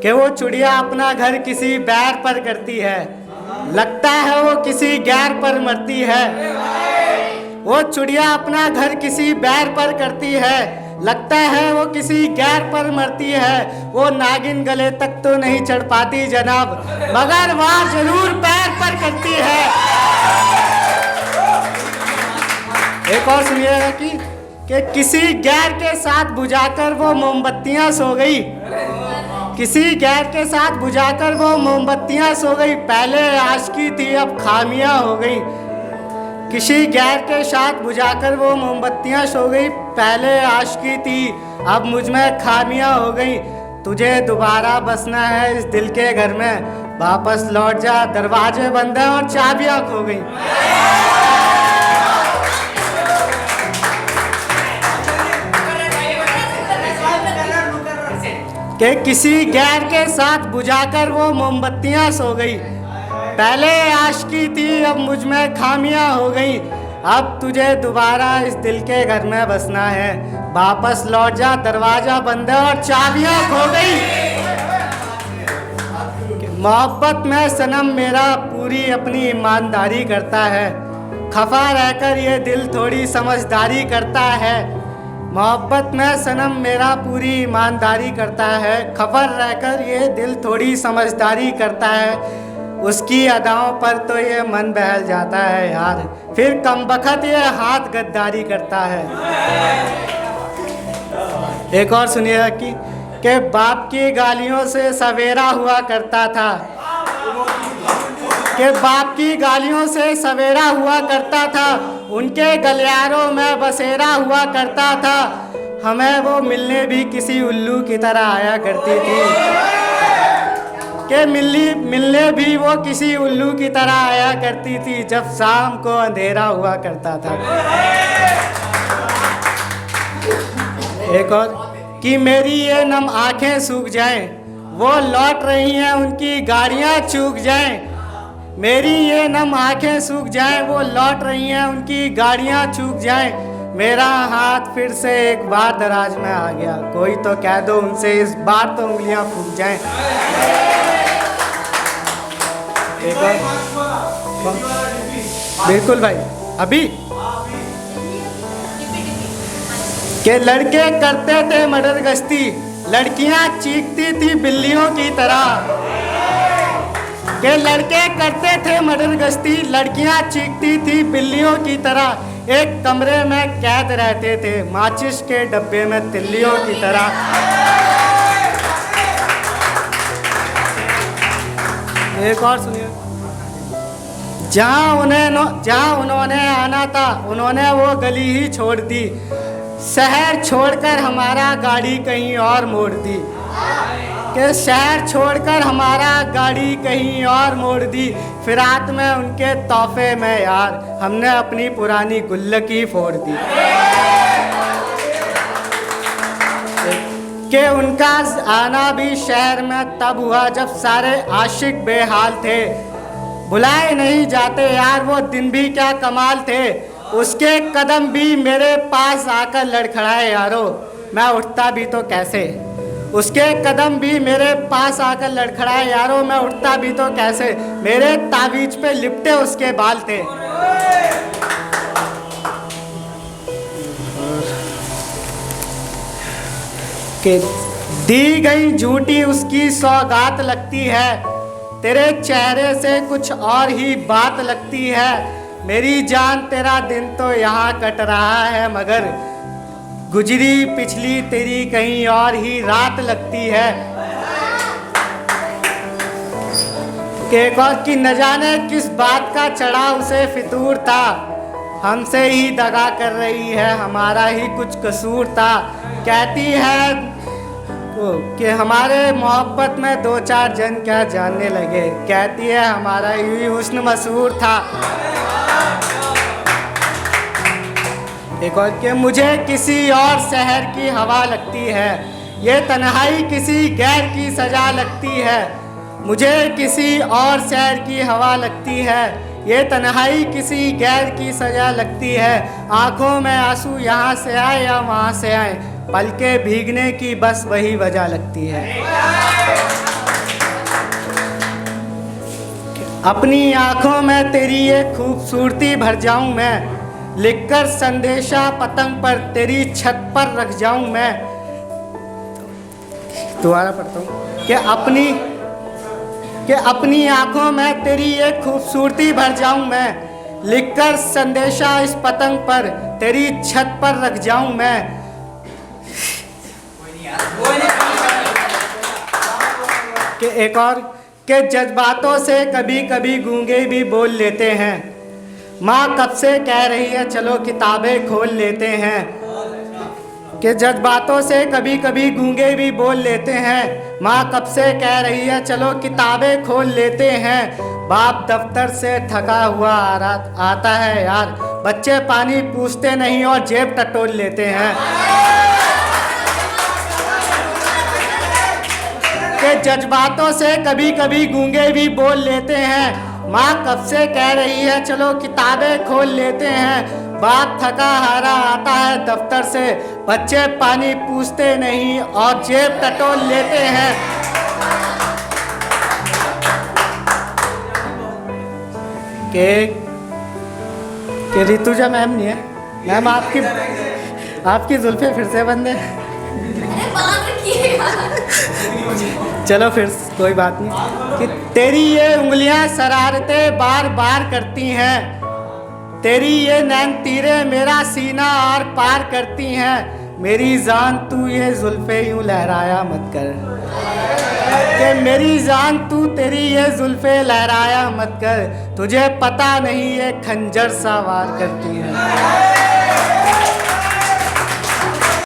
कि वो चिड़िया अपना घर किसी बैर पर करती है, लगता है वो किसी गैर पर मरती है। वो चिड़िया अपना घर किसी बैर पर करती है, लगता है वो किसी गैर पर मरती है। वो नागिन गले तक तो नहीं चढ़ पाती जनाब, मगर वार जरूर पैर पर करती है। एक और सुनिएगा कि किसी गैर के साथ बुझाकर वो मोमबत्तियां सो गई। किसी गैर के साथ बुझाकर वो मोमबत्तियां सो गई। पहले आशिकी थी अब खामियां हो गई। किसी गैर के साथ बुझाकर वो मोमबत्तियां सो गई। पहले आशिकी थी अब मुझ में खामियां हो गई। तुझे दोबारा बसना है इस दिल के घर में, वापस लौट जा, दरवाजे बंद हैं और चाबियां खो गई। कि किसी गैर के साथ बुझाकर वो मोमबत्तियां सो गई। पहले आशिकी थी अब मुझ में खामियां हो गई। अब तुझे दोबारा इस दिल के घर में बसना है, वापस लौट जा, दरवाजा बंद है और चाबियां खो गई। मोहब्बत में सनम मेरा पूरी अपनी ईमानदारी करता है, खफा रहकर ये दिल थोड़ी समझदारी करता है। मोहब्बत में सनम मेरा पूरी ईमानदारी करता है, खबर रहकर ये दिल थोड़ी समझदारी करता है। उसकी अदाओं पर तो ये मन बहल जाता है यार, फिर कमबख्त ये हाथ गद्दारी करता है। एक और सुनिएगा कि बाप की गालियों से सवेरा हुआ करता था, कि बाप की गालियों से सवेरा हुआ करता था, उनके गलियारों में बसेरा हुआ करता था। हमें वो मिलने भी किसी उल्लू की तरह आया करती थी, कि मिलने भी वो किसी उल्लू की तरह आया करती थी, जब शाम को अंधेरा हुआ करता था। एक और कि मेरी ये नम आंखें सूख जाएं, वो लौट रही हैं उनकी गाड़ियां चूक जाएं। मेरी ये नम आंखें सूख जाएं, वो लौट रही हैं उनकी गाड़ियां चूक जाएं। मेरा हाथ फिर से एक बार दराज में आ गया, कोई तो कह दो उनसे इस बार तो उंगलियां फूक जाएं। एक और बिल्कुल भाई अभी के लड़के करते थे मर्डर गश्ती, लड़कियां चीखती थी बिल्लियों की तरह। के लड़के करते थे मर्डर गश्ती, लड़कियां चीखती थी बिल्लियों की तरह। एक कमरे में कैद रहते थे, माचिस के डब्बे में तिल्लियों की तरह। एक और सुनिए, जहाँ उन्होंने आना था उन्होंने वो गली ही छोड़ दी, शहर छोड़कर हमारा गाड़ी कहीं और मोड़ दी। कि शहर छोड़कर हमारा गाड़ी कहीं और मोड़ दी। फिरात में उनके तोहफे में यार हमने अपनी पुरानी गुल्लक ही फोड़ दी। कि उनका आना भी शहर में तब हुआ जब सारे आशिक बेहाल थे, बुलाए नहीं जाते यार वो दिन भी क्या कमाल थे। उसके कदम भी मेरे पास आकर लड़खड़ाए यारो, मैं उठता भी तो कैसे। उसके कदम भी मेरे पास आकर लड़खड़ाए यारो, मैं उठता भी तो कैसे। मेरे तावीज पे लिपटे उसके बाल थे। कि दी गई झूठी उसकी सौगात लगती है, तेरे चेहरे से कुछ और ही बात लगती है। मेरी जान तेरा दिन तो यहाँ कट रहा है, मगर गुजरी पिछली तेरी कहीं और ही रात लगती है। कि न जाने किस बात का चढ़ा उसे फितूर था, हमसे ही दगा कर रही है, हमारा ही कुछ कसूर था। कहती है कि हमारे मोहब्बत में दो चार जन क्या जानने लगे, कहती है हमारा ही हुस्न मशहूर था। एक और कि मुझे किसी और शहर की हवा लगती है, ये तन्हाई किसी गैर की सजा लगती है। मुझे किसी और शहर की हवा लगती है, ये तन्हाई किसी गैर की सजा लगती है। आंखों में आंसू यहाँ से आए या वहाँ से आए, पलके भीगने की बस वही वजह लगती है। अपनी आंखों में तेरी ये खूबसूरती भर जाऊं मैं, लिखकर संदेशा पतंग पर तेरी छत पर रख जाऊं मैं। दोबारा पढ़ता हूँ कि अपनी आंखों में तेरी ये खूबसूरती भर जाऊं मैं, लिखकर संदेशा इस पतंग पर तेरी छत पर रख जाऊं मैं। कि एक और के जज्बातों से कभी कभी गूंगे भी बोल लेते हैं, माँ कब से कह रही है चलो किताबें खोल लेते हैं। कि जज्बातों से कभी कभी गूंगे भी बोल लेते हैं, माँ कब से कह रही है चलो किताबें खोल लेते हैं। बाप दफ्तर से थका हुआ आता है यार, बच्चे पानी पूछते नहीं और जेब टटोल लेते हैं। के जज्बातों से कभी कभी गूंगे भी बोल लेते हैं, माँ कब से कह रही है चलो किताबें खोल लेते हैं। बाप थका हारा आता है दफ्तर से, बच्चे पानी पूछते नहीं और जेब टटोल लेते हैं। के रितुजा मैम नहीं है मैम, आपकी जुल्फे फिर से बंद है। चलो फिर कोई बात नहीं। कि तेरी ये उंगलियां शरारतें बार बार करती हैं, तेरी ये नैन तीरे मेरा सीना आर पार करती हैं। मेरी जान तू ये जुल्फे यूं लहराया मत कर, कि मेरी जान तू तेरी ये जुल्फे लहराया मत कर, तुझे पता नहीं ये खंजर सा वार करती हैं।